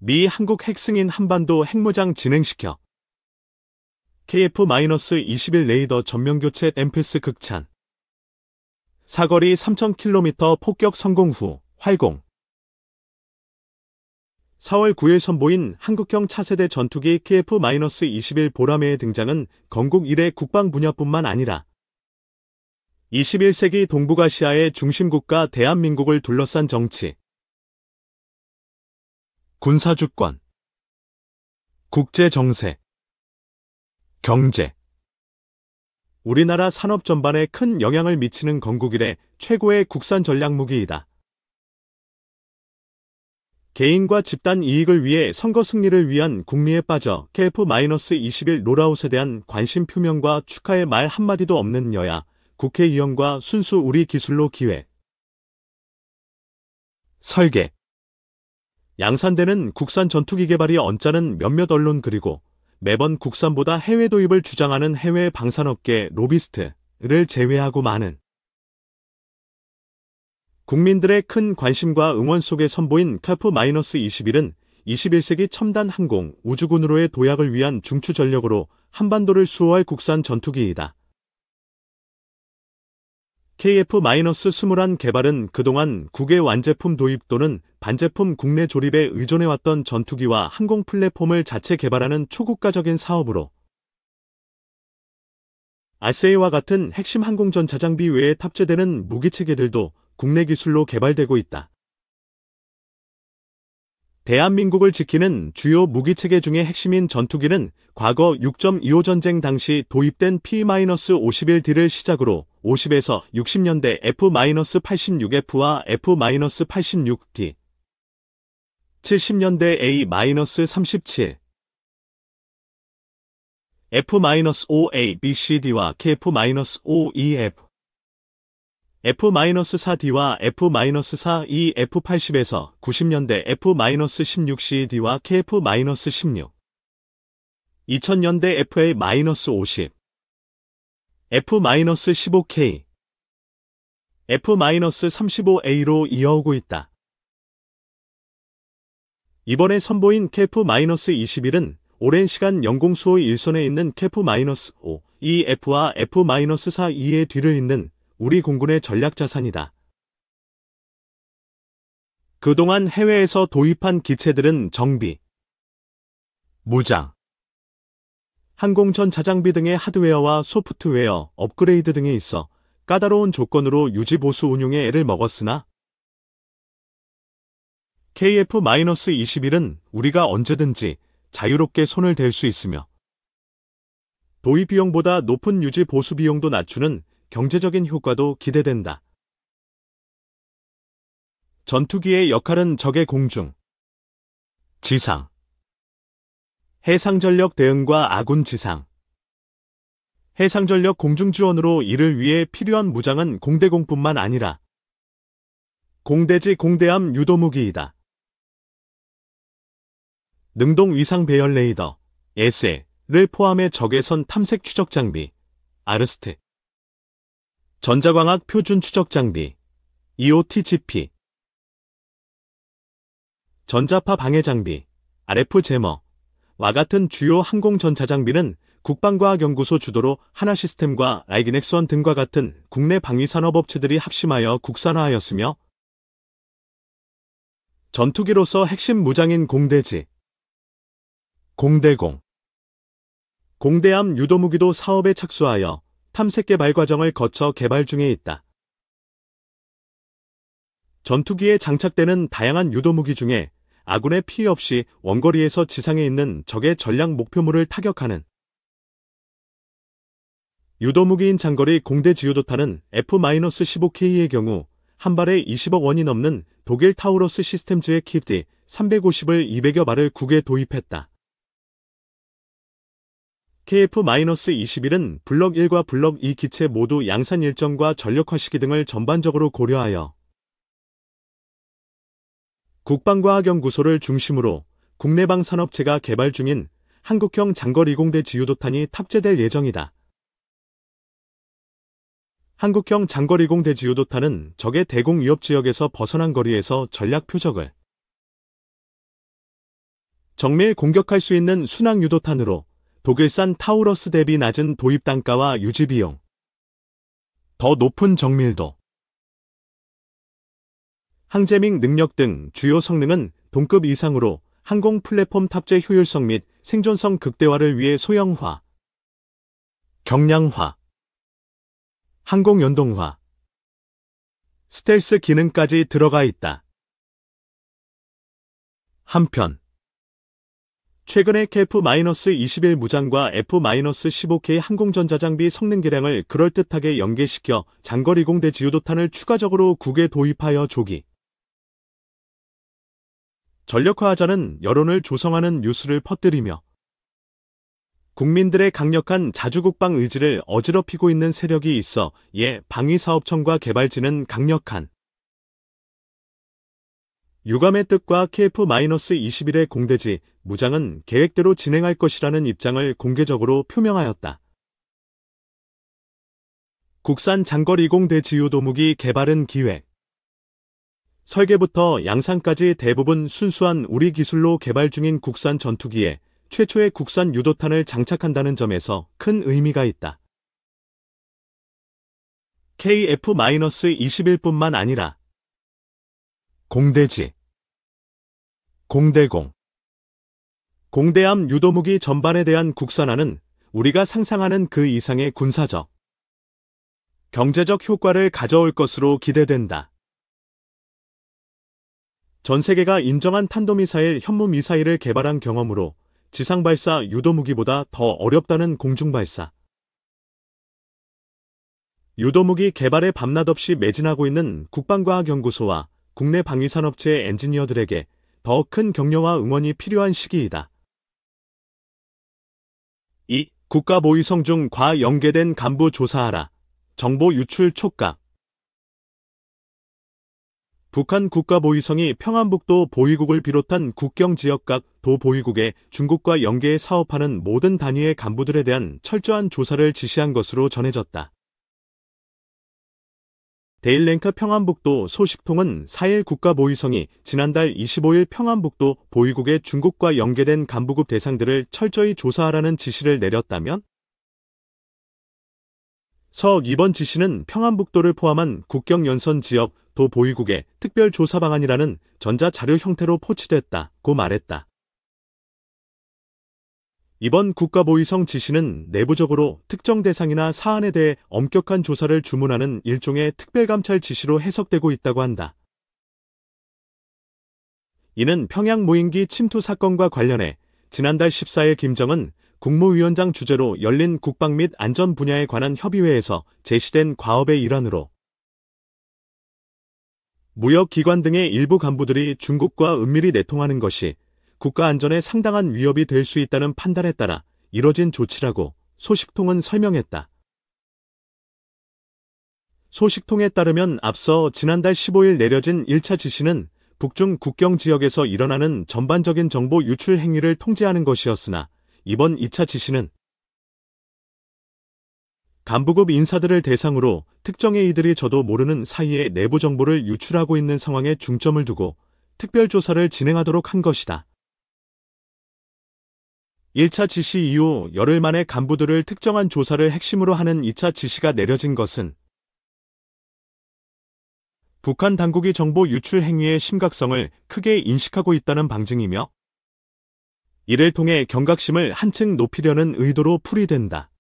미 한국 핵승인 한반도 핵무장 진행시켜. KF-21 레이더 전면교체 엠프스 극찬. 사거리 3000km 폭격 성공 후 활공. 4월 9일 선보인 한국형 차세대 전투기 KF-21 보라매의 등장은 건국 이래 국방 분야뿐만 아니라 21세기 동북아시아의 중심국가 대한민국을 둘러싼 정치, 군사주권, 국제정세, 경제, 우리나라 산업 전반에 큰 영향을 미치는 건국 이래 최고의 국산 전략무기이다. 개인과 집단 이익을 위해 선거 승리를 위한 국리에 빠져 KF-21 롤아웃에 대한 관심 표명과 축하의 말 한마디도 없는 여야, 국회의원과 순수 우리 기술로 기획, 설계, 양산되는 국산 전투기 개발이 언짢은 몇몇 언론 그리고 매번 국산보다 해외 도입을 주장하는 해외 방산업계 로비스트를 제외하고 많은 국민들의 큰 관심과 응원 속에 선보인 KF-21은 21세기 첨단 항공 우주군으로의 도약을 위한 중추 전력으로 한반도를 수호할 국산 전투기이다. KF-21 개발은 그동안 국외 완제품 도입 또는 반제품 국내 조립에 의존해왔던 전투기와 항공 플랫폼을 자체 개발하는 초국가적인 사업으로 RCA와 같은 핵심 항공 전차 장비 외에 탑재되는 무기체계들도 국내 기술로 개발되고 있다. 대한민국을 지키는 주요 무기체계 중의 핵심인 전투기는 과거 6.25 전쟁 당시 도입된 P-51D를 시작으로 50에서 60년대 F-86F와 F-86D, 70년대 A-37, F-5A BCD와 KF-5EF, F-4D와 F-4E F-80에서 90년대 F-16CD와 KF-16, 2000년대 FA-50, F-15K, F-35A로 이어오고 있다. 이번에 선보인 KF-21은 오랜 시간 영공수호 일선에 있는 KF-5EF와 F-4E의 뒤를 잇는 우리 공군의 전략자산이다. 그동안 해외에서 도입한 기체들은 정비, 무장, 항공전 자장비 등의 하드웨어와 소프트웨어, 업그레이드 등에 있어 까다로운 조건으로 유지보수 운용에 애를 먹었으나 KF-21은 우리가 언제든지 자유롭게 손을 댈 수 있으며 도입 비용보다 높은 유지 보수 비용도 낮추는 경제적인 효과도 기대된다. 전투기의 역할은 적의 공중, 지상, 해상전력 대응과 아군 지상, 해상전력 공중지원으로 이를 위해 필요한 무장은 공대공뿐만 아니라 공대지 공대함 유도무기이다. 능동 위상 배열 레이더, SL을 포함해 적외선 탐색 추적 장비, 아르스트, 전자광학 표준 추적 장비, EOTGP, 전자파 방해 장비, RF 제머와 같은 주요 항공 전차 장비는 국방과학연구소 주도로 하나시스템과 라이기넥스원 등과 같은 국내 방위산업업체들이 합심하여 국산화하였으며 전투기로서 핵심 무장인 공대지, 공대공, 공대함 유도무기도 사업에 착수하여 탐색 개발 과정을 거쳐 개발 중에 있다. 전투기에 장착되는 다양한 유도무기 중에 아군의 피해 없이 원거리에서 지상에 있는 적의 전략 목표물을 타격하는 유도무기인 장거리 공대 지유도탄은 F-15K의 경우 한 발에 20억 원이 넘는 독일 타우러스 시스템즈의 KID 350을 200여 발을 국외 도입했다. KF-21은 블록 1과 블록 2 기체 모두 양산 일정과 전력화 시기 등을 전반적으로 고려하여 국방과학연구소를 중심으로 국내방 산업체가 개발 중인 한국형 장거리 공대 지유도탄이 탑재될 예정이다. 한국형 장거리 공대 지유도탄은 적의 대공 위협 지역에서 벗어난 거리에서 전략 표적을 정밀 공격할 수 있는 순항 유도탄으로 독일산 타우러스 대비 낮은 도입 단가와 유지 비용, 더 높은 정밀도, 항제밍 능력 등 주요 성능은 동급 이상으로 항공 플랫폼 탑재 효율성 및 생존성 극대화를 위해 소형화, 경량화, 항공 연동화, 스텔스 기능까지 들어가 있다. 한편 최근에 KF-21 무장과 F-15K 항공전자장비 성능 개량을 그럴듯하게 연계시켜 장거리공 대지유도탄을 추가적으로 국에 도입하여 조기 전력화하자는 여론을 조성하는 뉴스를 퍼뜨리며 국민들의 강력한 자주국방 의지를 어지럽히고 있는 세력이 있어 예 방위사업청과 개발진은 강력한 유감의 뜻과 KF-21의 공대지 무장은 계획대로 진행할 것이라는 입장을 공개적으로 표명하였다. 국산 장거리공 대지유도무기 개발은 기획, 설계부터 양산까지 대부분 순수한 우리 기술로 개발 중인 국산 전투기에 최초의 국산 유도탄을 장착한다는 점에서 큰 의미가 있다. KF-21뿐만 아니라 공대지, 공대공, 공대함 유도무기 전반에 대한 국산화는 우리가 상상하는 그 이상의 군사적, 경제적 효과를 가져올 것으로 기대된다. 전 세계가 인정한 탄도미사일 현무미사일을 개발한 경험으로 지상발사 유도무기보다 더 어렵다는 공중발사, 유도무기 개발에 밤낮 없이 매진하고 있는 국방과학연구소와 국내 방위산업체의 엔지니어들에게 더 큰 격려와 응원이 필요한 시기이다. 2. 국가보위성 중 과 연계된 간부 조사하라. 정보 유출 촉각. 북한 국가보위성이 평안북도 보위국을 비롯한 국경지역 각 도보위국에 중국과 연계해 사업하는 모든 단위의 간부들에 대한 철저한 조사를 지시한 것으로 전해졌다. 데일랭크 평안북도 소식통은 4일 국가보위성이 지난달 25일 평안북도 보위국의 중국과 연계된 간부급 대상들을 철저히 조사하라는 지시를 내렸다면 이번 지시는 평안북도를 포함한 국경연선 지역 도보위국의 특별조사 방안이라는 전자자료 형태로 포치됐다고 말했다. 이번 국가보위성 지시는 내부적으로 특정 대상이나 사안에 대해 엄격한 조사를 주문하는 일종의 특별감찰 지시로 해석되고 있다고 한다. 이는 평양 무인기 침투 사건과 관련해 지난달 14일 김정은 국무위원장 주재로 열린 국방 및 안전 분야에 관한 협의회에서 제시된 과업의 일환으로 무역기관 등의 일부 간부들이 중국과 은밀히 내통하는 것이 국가 안전에 상당한 위협이 될 수 있다는 판단에 따라 이뤄진 조치라고 소식통은 설명했다. 소식통에 따르면 앞서 지난달 15일 내려진 1차 지시는 북중 국경 지역에서 일어나는 전반적인 정보 유출 행위를 통제하는 것이었으나 이번 2차 지시는 간부급 인사들을 대상으로 특정의 이들이 저도 모르는 사이에 내부 정보를 유출하고 있는 상황에 중점을 두고 특별조사를 진행하도록 한 것이다. 1차 지시 이후 열흘 만에 간부들을 특정한 조사를 핵심으로 하는 2차 지시가 내려진 것은 북한 당국이 정보 유출 행위의 심각성을 크게 인식하고 있다는 방증이며 이를 통해 경각심을 한층 높이려는 의도로 풀이된다.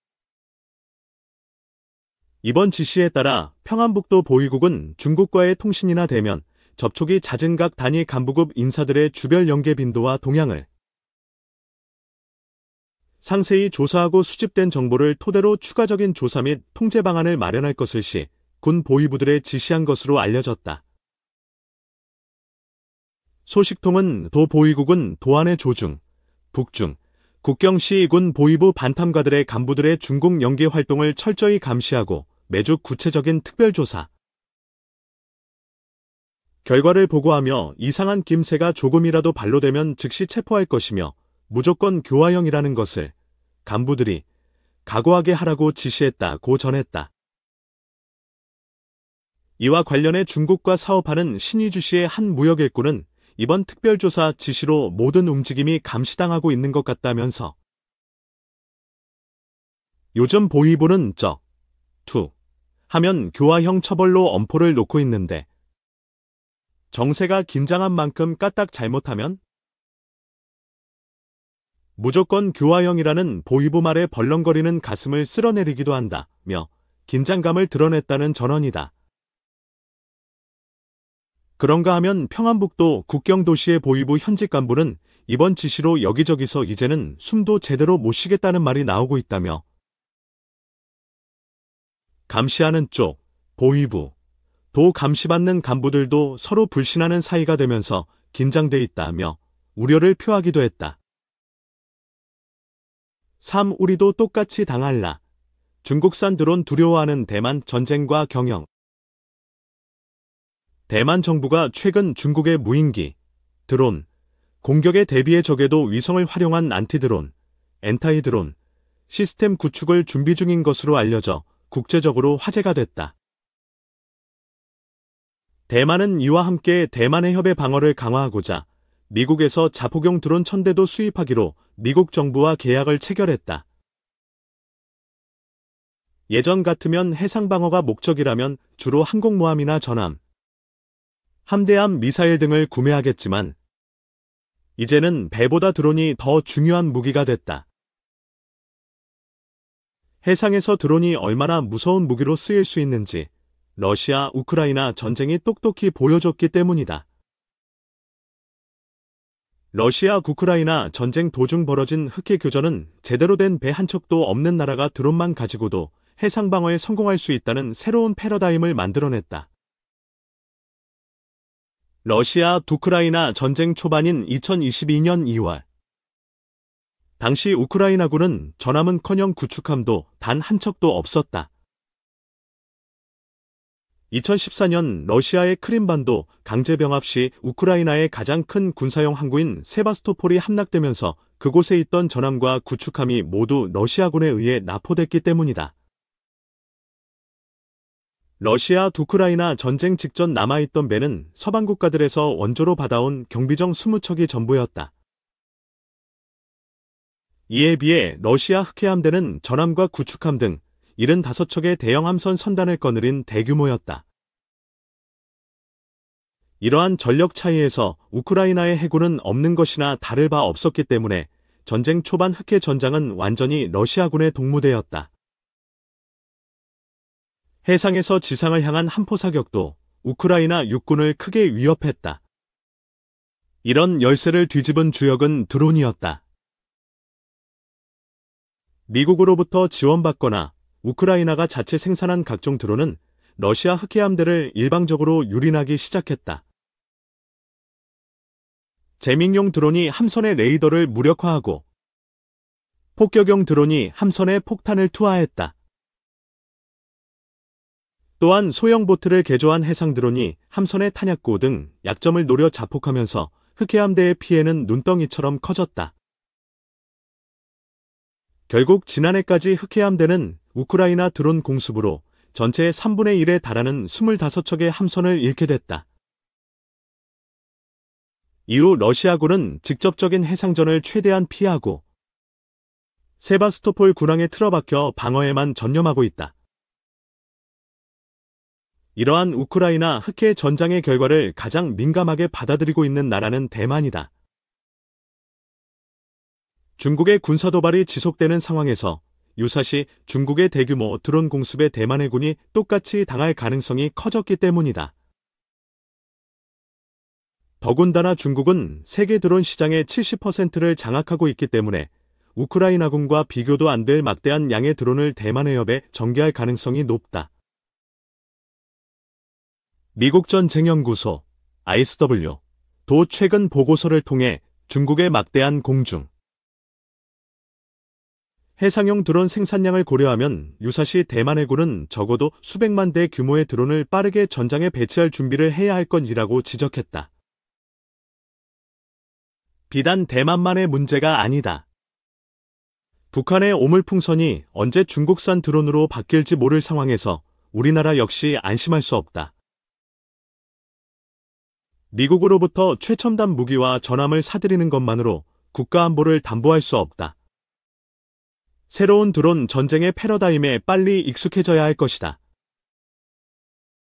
이번 지시에 따라 평안북도 보위국은 중국과의 통신이나 대면, 접촉이 잦은 각 단위 간부급 인사들의 주별 연계 빈도와 동향을 상세히 조사하고 수집된 정보를 토대로 추가적인 조사 및 통제 방안을 마련할 것을 군 보위부들에 지시한 것으로 알려졌다. 소식통은 도 보위국은 도안의 조중, 북중, 국경시 군 보위부 반탐가들의 간부들의 중국 연계 활동을 철저히 감시하고 매주 구체적인 특별조사 결과를 보고하며 이상한 김새가 조금이라도 반로되면 즉시 체포할 것이며 무조건 교화형이라는 것을 간부들이 각오하게 하라고 지시했다고 전했다. 이와 관련해 중국과 사업하는 신의주시의 한 무역일꾼은 이번 특별조사 지시로 모든 움직임이 감시당하고 있는 것 같다면서. 요즘 보위부는 투 하면 교화형 처벌로 엄포를 놓고 있는데 정세가 긴장한 만큼 까딱 잘못하면 무조건 교화형이라는 보위부 말에 벌렁거리는 가슴을 쓸어내리기도 한다며 긴장감을 드러냈다는 전언이다. 그런가 하면 평안북도 국경도시의 보위부 현직 간부는 이번 지시로 여기저기서 이제는 숨도 제대로 못 쉬겠다는 말이 나오고 있다며 감시하는 쪽, 보위부, 도 감시받는 간부들도 서로 불신하는 사이가 되면서 긴장돼 있다며 우려를 표하기도 했다. 3. 우리도 똑같이 당할라. 중국산 드론 두려워하는 대만 전쟁과 경영. 대만 정부가 최근 중국의 무인기, 드론, 공격에 대비해 적에도 위성을 활용한 안티드론, 엔타이 드론, 시스템 구축을 준비 중인 것으로 알려져 국제적으로 화제가 됐다. 대만은 이와 함께 대만의 협의 방어를 강화하고자 미국에서 자폭용 드론 1000대도 수입하기로 미국 정부와 계약을 체결했다. 예전 같으면 해상방어가 목적이라면 주로 항공모함이나 전함, 함대함 미사일 등을 구매하겠지만 이제는 배보다 드론이 더 중요한 무기가 됐다. 해상에서 드론이 얼마나 무서운 무기로 쓰일 수 있는지 러시아, 우크라이나 전쟁이 똑똑히 보여줬기 때문이다. 러시아, 우크라이나 전쟁 도중 벌어진 흑해 교전은 제대로 된 배 한 척도 없는 나라가 드론만 가지고도 해상방어에 성공할 수 있다는 새로운 패러다임을 만들어냈다. 러시아, 우크라이나 전쟁 초반인 2022년 2월. 당시 우크라이나군은 전함은커녕 구축함도 단 한 척도 없었다. 2014년 러시아의 크림반도 강제병합 시 우크라이나의 가장 큰 군사용 항구인 세바스토폴이 함락되면서 그곳에 있던 전함과 구축함이 모두 러시아군에 의해 납포됐기 때문이다. 러시아, 우크라이나 전쟁 직전 남아있던 배는 서방 국가들에서 원조로 받아온 경비정 20척이 전부였다. 이에 비해 러시아 흑해함대는 전함과 구축함 등 75척의 대형 함선 선단을 거느린 대규모였다. 이러한 전력 차이에서 우크라이나의 해군은 없는 것이나 다를 바 없었기 때문에 전쟁 초반 흑해 전장은 완전히 러시아군의 동무대였다. 해상에서 지상을 향한 함포 사격도 우크라이나 육군을 크게 위협했다. 이런 열세를 뒤집은 주역은 드론이었다. 미국으로부터 지원받거나 우크라이나가 자체 생산한 각종 드론은 러시아 흑해함대를 일방적으로 유린하기 시작했다. 재밍용 드론이 함선의 레이더를 무력화하고 폭격용 드론이 함선에 폭탄을 투하했다. 또한 소형 보트를 개조한 해상 드론이 함선의 탄약고 등 약점을 노려 자폭하면서 흑해함대의 피해는 눈덩이처럼 커졌다. 결국 지난해까지 흑해함대는 우크라이나 드론 공습으로 전체의 3분의 1에 달하는 25척의 함선을 잃게 됐다. 이후 러시아군은 직접적인 해상전을 최대한 피하고 세바스토폴 군항에 틀어박혀 방어에만 전념하고 있다. 이러한 우크라이나 흑해 전장의 결과를 가장 민감하게 받아들이고 있는 나라는 대만이다. 중국의 군사 도발이 지속되는 상황에서 유사시 중국의 대규모 드론 공습에 대만 해군이 똑같이 당할 가능성이 커졌기 때문이다. 더군다나 중국은 세계 드론 시장의 70%를 장악하고 있기 때문에 우크라이나군과 비교도 안 될 막대한 양의 드론을 대만 해협에 전개할 가능성이 높다. 미국 전쟁연구소 ISW 도 최근 보고서를 통해 중국의 막대한 공중 해상용 드론 생산량을 고려하면 유사시 대만 해군은 적어도 수백만 대 규모의 드론을 빠르게 전장에 배치할 준비를 해야 할 것이라고 지적했다. 비단 대만만의 문제가 아니다. 북한의 오물풍선이 언제 중국산 드론으로 바뀔지 모를 상황에서 우리나라 역시 안심할 수 없다. 미국으로부터 최첨단 무기와 전함을 사들이는 것만으로 국가 안보를 담보할 수 없다. 새로운 드론 전쟁의 패러다임에 빨리 익숙해져야 할 것이다.